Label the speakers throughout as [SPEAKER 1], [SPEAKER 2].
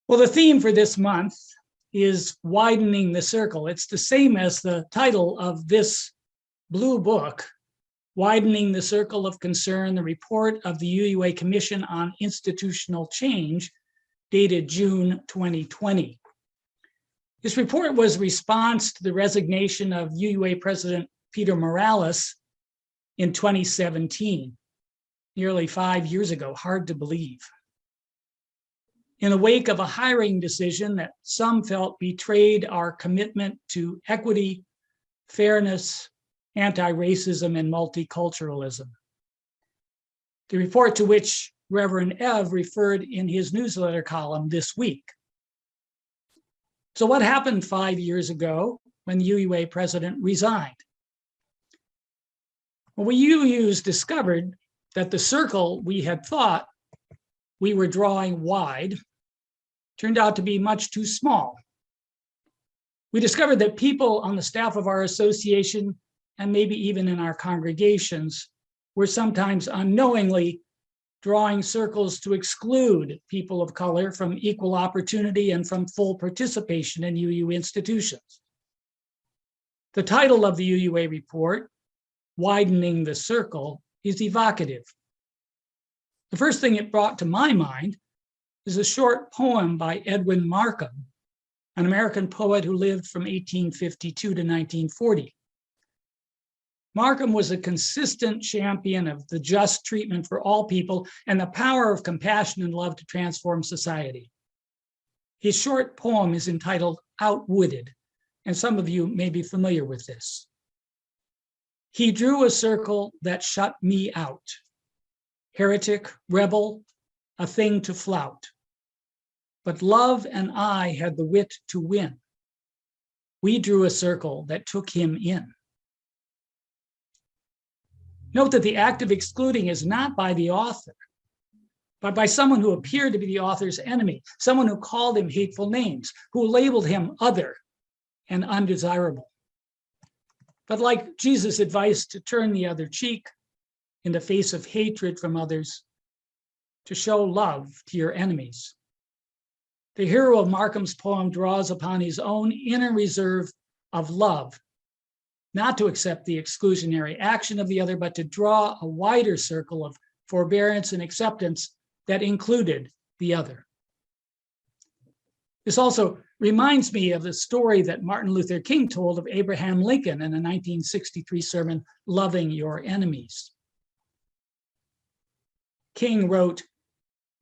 [SPEAKER 1] Well, the theme for this month is widening the circle. It's the same as the title of this blue book, Widening the Circle of Concern, the report of the UUA Commission on Institutional Change, dated June 2020. This report was a response to the resignation of UUA President Peter Morales in 2017, nearly 5 years ago, hard to believe. In the wake of a hiring decision that some felt betrayed our commitment to equity, fairness, anti-racism, and multiculturalism. The report to which Reverend Ev referred in his newsletter column this week. So what happened 5 years ago when the UUA president resigned? Well, we UUs discovered that the circle we had thought we were drawing wide turned out to be much too small. We discovered that people on the staff of our association, and maybe even in our congregations, were sometimes unknowingly drawing circles to exclude people of color from equal opportunity and from full participation in UU institutions. The title of the UUA report, Widening the Circle, is evocative. The first thing it brought to my mind is a short poem by Edwin Markham, an American poet who lived from 1852 to 1940. Markham was a consistent champion of the just treatment for all people and the power of compassion and love to transform society. His short poem is entitled Outwooded, and some of you may be familiar with this. He drew a circle that shut me out. Heretic, rebel, a thing to flout. But love and I had the wit to win. We drew a circle that took him in. Note that the act of excluding is not by the author, but by someone who appeared to be the author's enemy, someone who called him hateful names, who labeled him other and undesirable. But like Jesus' advice to turn the other cheek in the face of hatred from others, to show love to your enemies. The hero of Markham's poem draws upon his own inner reserve of love, not to accept the exclusionary action of the other, but to draw a wider circle of forbearance and acceptance that included the other. This also reminds me of the story that Martin Luther King told of Abraham Lincoln in a 1963 sermon, Loving Your Enemies. King wrote,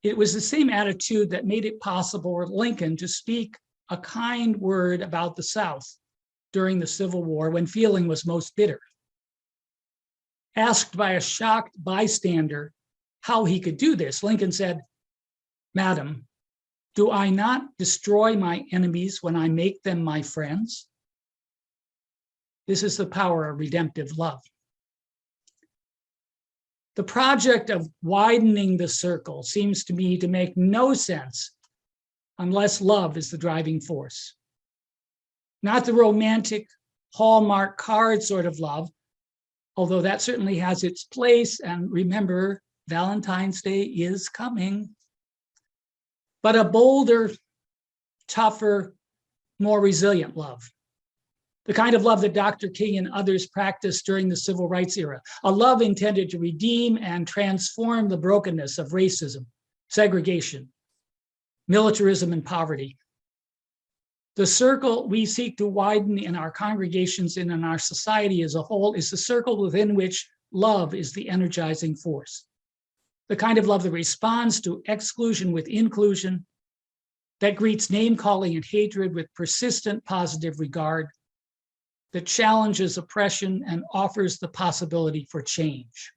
[SPEAKER 1] "It was the same attitude that made it possible for Lincoln to speak a kind word about the South during the Civil War when feeling was most bitter. Asked by a shocked bystander how he could do this, Lincoln said, 'Madam, do I not destroy my enemies when I make them my friends?' This is the power of redemptive love." The project of widening the circle seems to me to make no sense unless love is the driving force. Not the romantic Hallmark card sort of love, although that certainly has its place, and remember, Valentine's Day is coming, but a bolder, tougher, more resilient love. The kind of love that Dr. King and others practiced during the civil rights era, a love intended to redeem and transform the brokenness of racism, segregation, militarism, and poverty. The circle we seek to widen in our congregations and in our society as a whole is the circle within which love is the energizing force. The kind of love that responds to exclusion with inclusion, that greets name-calling and hatred with persistent positive regard, that challenges oppression and offers the possibility for change.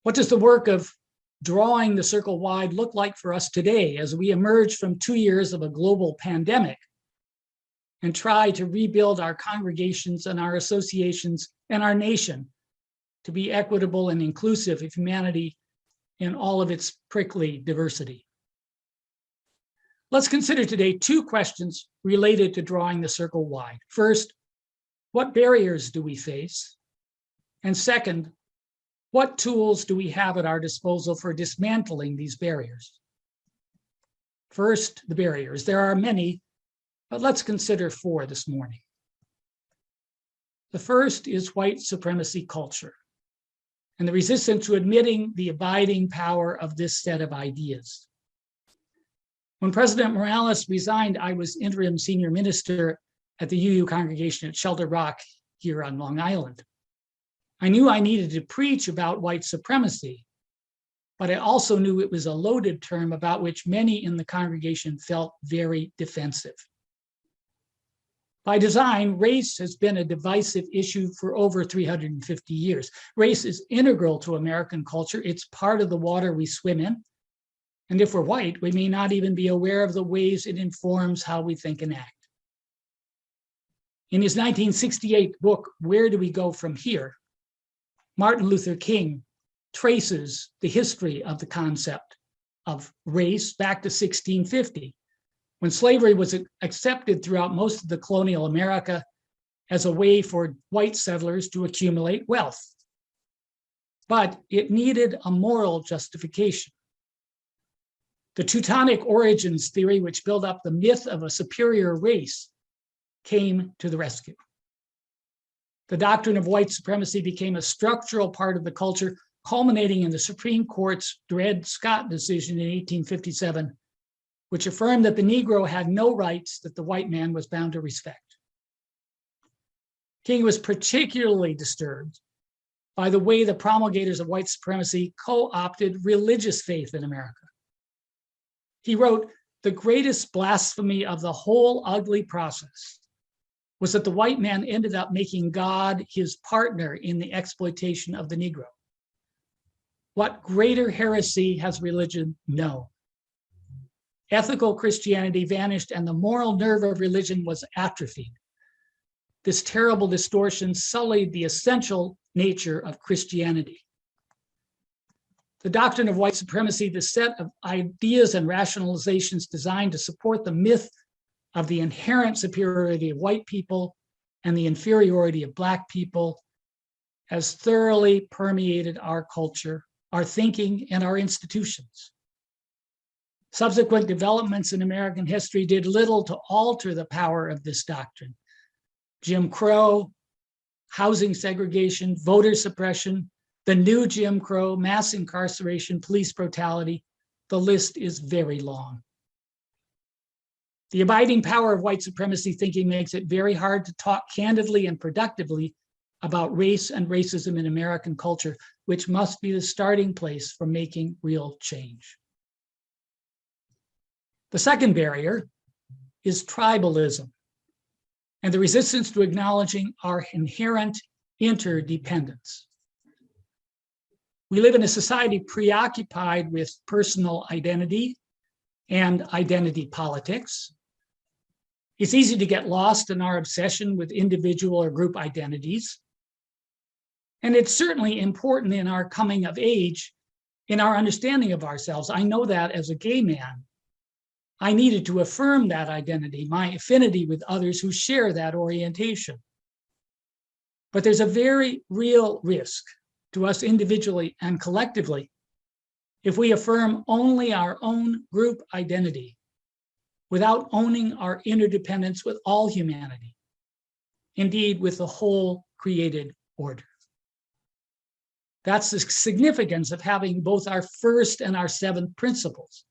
[SPEAKER 1] What does the work of drawing the circle wide look like for us today as we emerge from 2 years of a global pandemic and try to rebuild our congregations and our associations and our nation to be equitable and inclusive of humanity in all of its prickly diversity? Let's consider today 2 questions related to drawing the circle wide. First, what barriers do we face? And second, what tools do we have at our disposal for dismantling these barriers? First, the barriers. There are many, but let's consider 4 this morning. The first is white supremacy culture and the resistance to admitting the abiding power of this set of ideas. When President Morales resigned, I was interim senior minister at the UU congregation at Shelter Rock here on Long Island. I knew I needed to preach about white supremacy, but I also knew it was a loaded term about which many in the congregation felt very defensive. By design, race has been a divisive issue for over 350 years. Race is integral to American culture. It's part of the water we swim in. And if we're white, we may not even be aware of the ways it informs how we think and act. In his 1968 book, Where Do We Go From Here?, Martin Luther King traces the history of the concept of race back to 1650, when slavery was accepted throughout most of the colonial America as a way for white settlers to accumulate wealth. But it needed a moral justification. The Teutonic origins theory, which built up the myth of a superior race, came to the rescue. The doctrine of white supremacy became a structural part of the culture, culminating in the Supreme Court's Dred Scott decision in 1857, which affirmed that the Negro had no rights that the white man was bound to respect. King was particularly disturbed by the way the promulgators of white supremacy co-opted religious faith in America. He wrote, "The greatest blasphemy of the whole ugly process was that the white man ended up making God his partner in the exploitation of the Negro. What greater heresy has religion known? Ethical Christianity vanished and the moral nerve of religion was atrophied. This terrible distortion sullied the essential nature of Christianity. The doctrine of white supremacy, the set of ideas and rationalizations designed to support the myth of the inherent superiority of white people and the inferiority of Black people, has thoroughly permeated our culture, our thinking, and our institutions. Subsequent developments in American history did little to alter the power of this doctrine. Jim Crow, housing segregation, voter suppression, the new Jim Crow, mass incarceration, police brutality, the list is very long. The abiding power of white supremacy thinking makes it very hard to talk candidly and productively about race and racism in American culture, which must be the starting place for making real change. The second barrier is tribalism and the resistance to acknowledging our inherent interdependence. We live in a society preoccupied with personal identity and identity politics. It's easy to get lost in our obsession with individual or group identities. And it's certainly important in our coming of age, in our understanding of ourselves. I know that as a gay man, I needed to affirm that identity, my affinity with others who share that orientation. But there's a very real risk to us individually and collectively if we affirm only our own group identity without owning our interdependence with all humanity, indeed with the whole created order. That's the significance of having both our first and our seventh principles.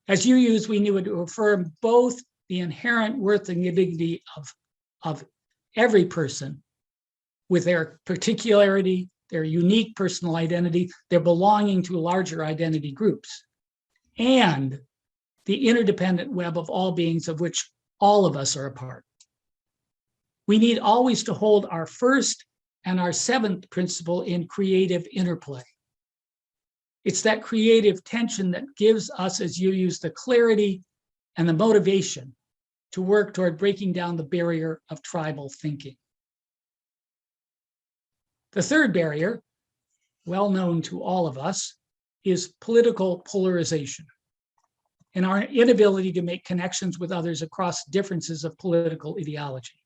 [SPEAKER 1] As you use, we knew to affirm both the inherent worth and dignity of every person with their particularity, their unique personal identity, their belonging to larger identity groups, and the interdependent web of all beings of which all of us are a part. We need always to hold our first and our seventh principle in creative interplay. It's that creative tension that gives us, as you use, the clarity and the motivation to work toward breaking down the barrier of tribal thinking. The third barrier, well known to all of us, is political polarization and our inability to make connections with others across differences of political ideology.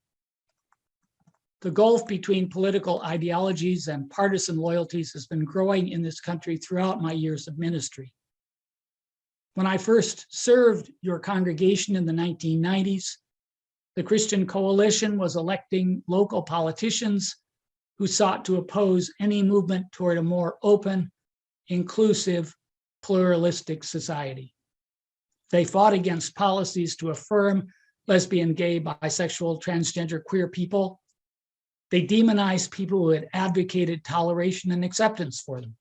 [SPEAKER 1] The gulf between political ideologies and partisan loyalties has been growing in this country throughout my years of ministry. When I first served your congregation in the 1990s, the Christian Coalition was electing local politicians who sought to oppose any movement toward a more open, inclusive, pluralistic society. They fought against policies to affirm lesbian, gay, bisexual, transgender, queer people. They demonized people who had advocated toleration and acceptance for them.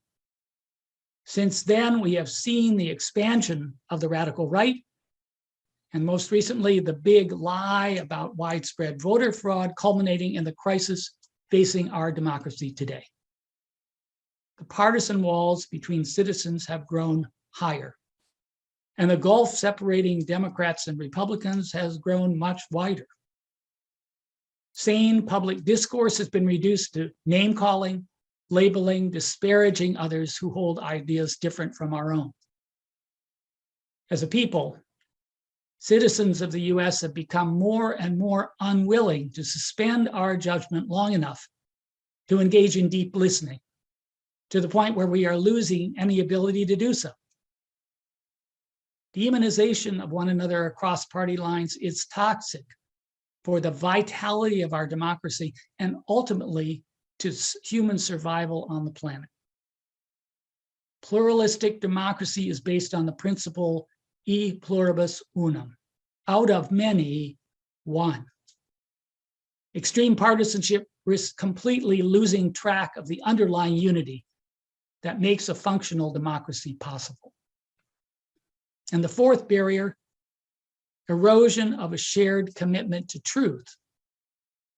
[SPEAKER 1] Since then, we have seen the expansion of the radical right, and most recently, the big lie about widespread voter fraud, culminating in the crisis facing our democracy today. The partisan walls between citizens have grown higher, and the gulf separating Democrats and Republicans has grown much wider. Sane public discourse has been reduced to name-calling, labeling, disparaging others who hold ideas different from our own. As a people, citizens of the US have become more and more unwilling to suspend our judgment long enough to engage in deep listening, to the point where we are losing any ability to do so. Demonization of one another across party lines is toxic for the vitality of our democracy and ultimately to human survival on the planet. Pluralistic democracy is based on the principle e pluribus unum, out of many, one. Extreme partisanship risks completely losing track of the underlying unity that makes a functional democracy possible. And the fourth barrier, erosion of a shared commitment to truth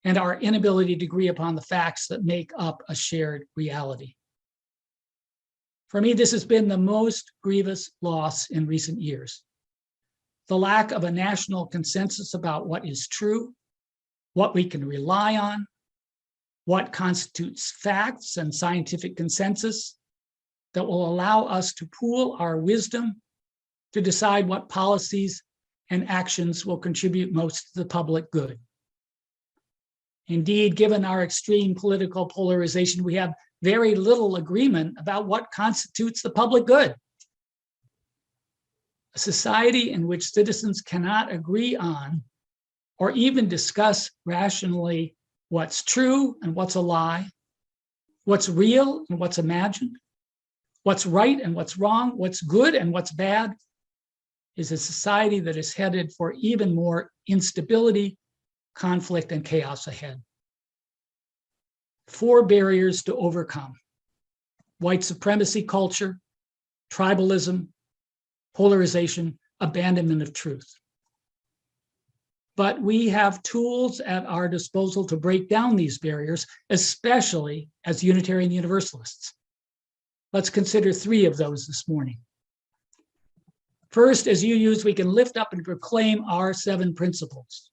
[SPEAKER 1] and our inability to agree upon the facts that make up a shared reality. For me, this has been the most grievous loss in recent years. The lack of a national consensus about what is true, what we can rely on, what constitutes facts and scientific consensus that will allow us to pool our wisdom to decide what policies and actions will contribute most to the public good. Indeed, given our extreme political polarization, we have very little agreement about what constitutes the public good. A society in which citizens cannot agree on or even discuss rationally what's true and what's a lie, what's real and what's imagined, what's right and what's wrong, what's good and what's bad, is a society that is headed for even more instability, conflict, and chaos ahead. 4 barriers to overcome: white supremacy culture, tribalism, polarization, abandonment of truth. But we have tools at our disposal to break down these barriers, especially as Unitarian Universalists. Let's consider 3 of those this morning. First, as UUs, we can lift up and proclaim our 7 principles.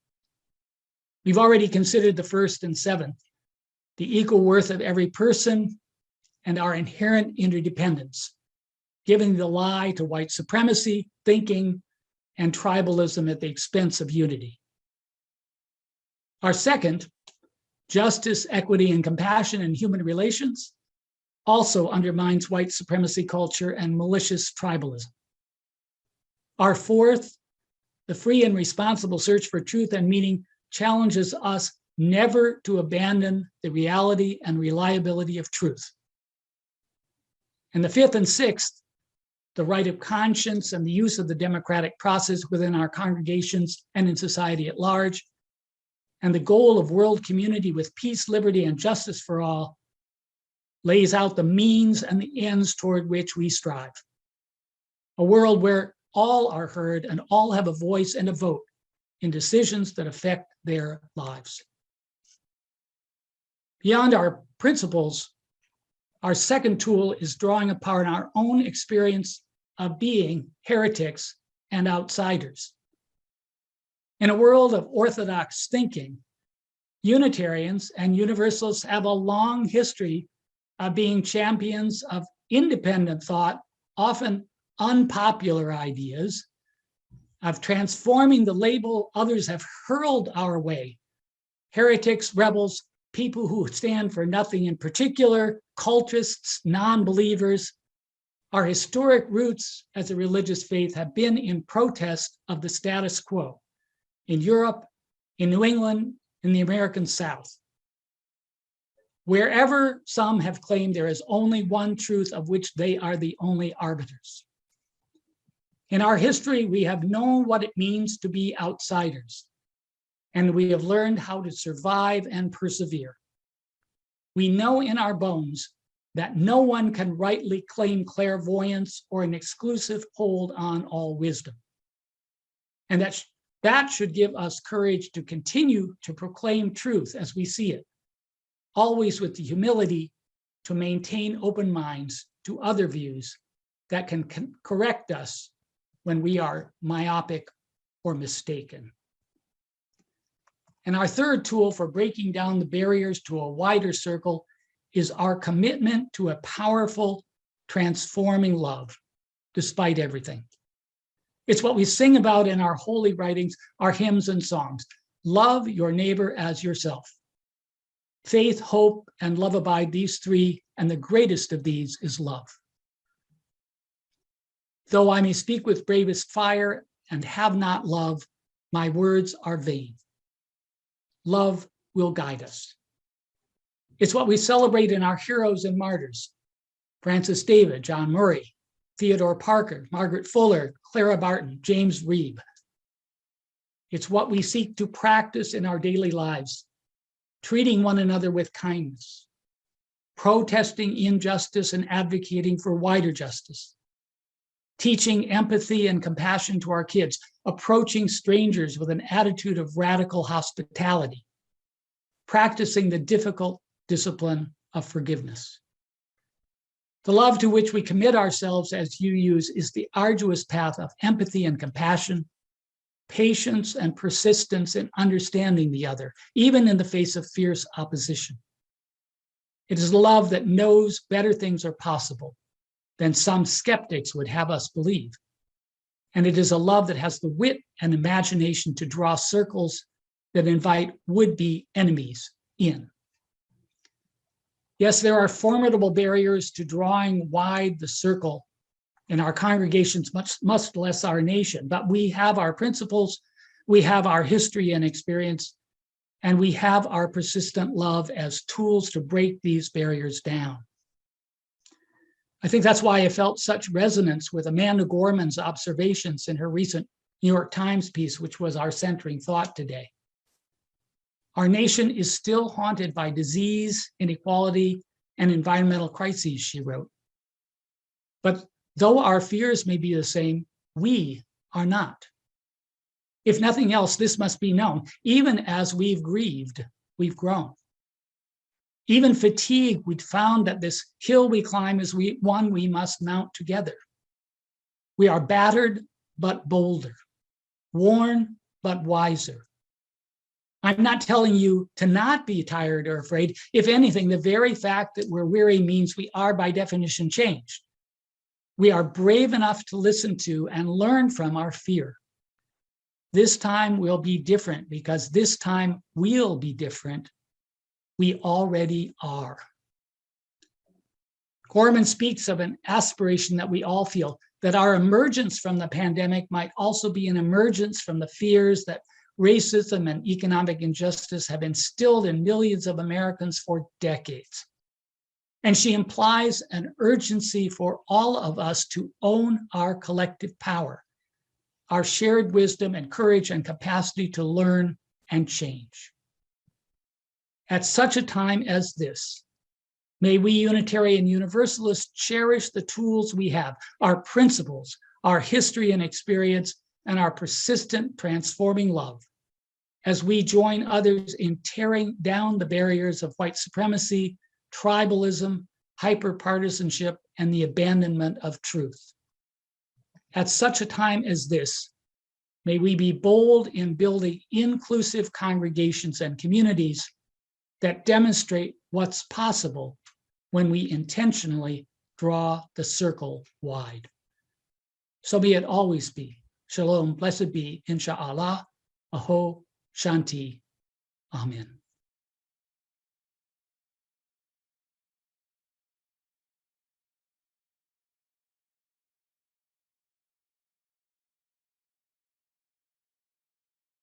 [SPEAKER 1] We've already considered the first and 7th, the equal worth of every person and our inherent interdependence, giving the lie to white supremacy, thinking, and tribalism at the expense of unity. Our second, justice, equity, and compassion in human relations, also undermines white supremacy culture and malicious tribalism. Our fourth, the free and responsible search for truth and meaning, challenges us never to abandon the reality and reliability of truth. And the 5th and 6th, the right of conscience and the use of the democratic process within our congregations and in society at large, and the goal of world community with peace, liberty, and justice for all, lays out the means and the ends toward which we strive. A world where all are heard and all have a voice and a vote in decisions that affect their lives. Beyond our principles, our second tool is drawing upon our own experience of being heretics and outsiders. In a world of orthodox thinking, Unitarians and Universalists have a long history of being champions of independent thought, often unpopular ideas, of transforming the label others have hurled our way: heretics, rebels, people who stand for nothing in particular, cultists, non-believers, Our historic roots as a religious faith have been in protest of the status quo in Europe, in New England, in the American South. Wherever some have claimed there is only one truth of which they are the only arbiters. In our history, we have known what it means to be outsiders, and we have learned how to survive and persevere. We know in our bones that no one can rightly claim clairvoyance or an exclusive hold on all wisdom. And that should give us courage to continue to proclaim truth as we see it, always with the humility to maintain open minds to other views that can correct us when we are myopic or mistaken. And our third tool for breaking down the barriers to a wider circle is our commitment to a powerful, transforming love, despite everything. It's what we sing about in our holy writings, our hymns and songs. Love your neighbor as yourself. Faith, hope, and love abide, these three, and the greatest of these is love. Though I may speak with bravest fire and have not love, my words are vain. Love will guide us. It's what we celebrate in our heroes and martyrs. Francis David, John Murray, Theodore Parker, Margaret Fuller, Clara Barton, James Reeb. It's what we seek to practice in our daily lives, treating one another with kindness, protesting injustice and advocating for wider justice, teaching empathy and compassion to our kids, approaching strangers with an attitude of radical hospitality, practicing the difficult discipline of forgiveness. The love to which we commit ourselves as you use is the arduous path of empathy and compassion, patience and persistence in understanding the other, even in the face of fierce opposition. It is love that knows better things are possible than some skeptics would have us believe. And it is a love that has the wit and imagination to draw circles that invite would-be enemies in. Yes, there are formidable barriers to drawing wide the circle in our congregations, much less our nation, but we have our principles, we have our history and experience, and we have our persistent love as tools to break these barriers down. I think that's why I felt such resonance with Amanda Gorman's observations in her recent New York Times piece, which was our centering thought today. Our nation is still haunted by disease, inequality, and environmental crises, she wrote. But though our fears may be the same, we are not. If nothing else, this must be known. Even as we've grieved, we've grown. Even fatigue, we'd found that this hill we climb is one we must mount together. We are battered, but bolder, worn, but wiser. I'm not telling you to not be tired or afraid. If anything, the very fact that we're weary means we are by definition changed. We are brave enough to listen to and learn from our fear. This time will be different because this time we'll be different. We already are. Gorman speaks of an aspiration that we all feel, that our emergence from the pandemic might also be an emergence from the fears that racism and economic injustice have instilled in millions of Americans for decades. And she implies an urgency for all of us to own our collective power, our shared wisdom and courage and capacity to learn and change. At such a time as this, may we Unitarian Universalists cherish the tools we have, our principles, our history and experience, and our persistent transforming love, as we join others in tearing down the barriers of white supremacy, tribalism, hyperpartisanship, and the abandonment of truth. At such a time as this, may we be bold in building inclusive congregations and communities that demonstrate what's possible when we intentionally draw the circle wide. So may it always be. Shalom, blessed be, inshallah, aho, shanti, amen.